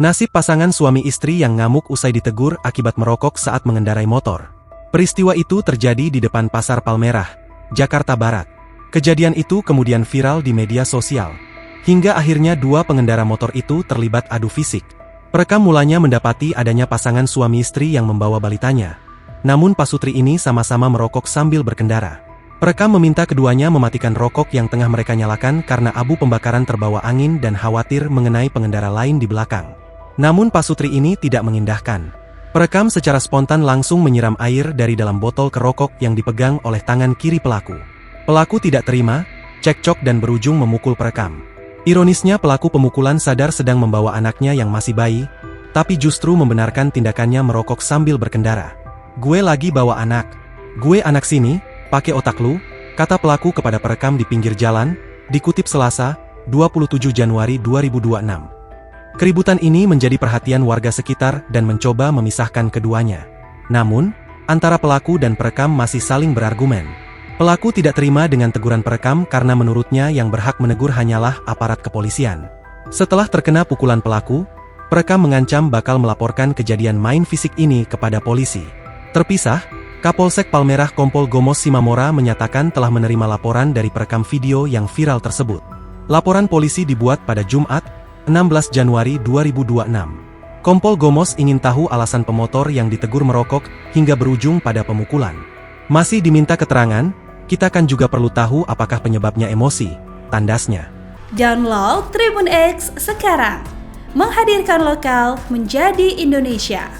Nasib pasangan suami istri yang ngamuk usai ditegur akibat merokok saat mengendarai motor. Peristiwa itu terjadi di depan Pasar Palmerah, Jakarta Barat. Kejadian itu kemudian viral di media sosial. Hingga akhirnya dua pengendara motor itu terlibat adu fisik. Perekam mulanya mendapati adanya pasangan suami istri yang membawa balitanya. Namun pasutri ini sama-sama merokok sambil berkendara. Perekam meminta keduanya mematikan rokok yang tengah mereka nyalakan karena abu pembakaran terbawa angin dan khawatir mengenai pengendara lain di belakang. Namun pasutri ini tidak mengindahkan. Perekam secara spontan langsung menyiram air dari dalam botol ke rokok yang dipegang oleh tangan kiri pelaku. Pelaku tidak terima, cekcok dan berujung memukul perekam. Ironisnya pelaku pemukulan sadar sedang membawa anaknya yang masih bayi, tapi justru membenarkan tindakannya merokok sambil berkendara. "Gue lagi bawa anak. Gue anak sini, pakai otak lu," kata pelaku kepada perekam di pinggir jalan, dikutip Selasa, 27 Januari 2026. Keributan ini menjadi perhatian warga sekitar dan mencoba memisahkan keduanya. Namun, antara pelaku dan perekam masih saling berargumen. Pelaku tidak terima dengan teguran perekam karena menurutnya yang berhak menegur hanyalah aparat kepolisian. Setelah terkena pukulan pelaku, perekam mengancam bakal melaporkan kejadian main fisik ini kepada polisi. Terpisah, Kapolsek Palmerah Kompol Gomos Simamora menyatakan telah menerima laporan dari perekam video yang viral tersebut. Laporan polisi dibuat pada Jumat, 16 Januari 2026. Kompol Gomos ingin tahu alasan pemotor yang ditegur merokok hingga berujung pada pemukulan. "Masih diminta keterangan, kita kan juga perlu tahu apakah penyebabnya emosi," tandasnya. Download Tribun X sekarang, menghadirkan lokal menjadi Indonesia.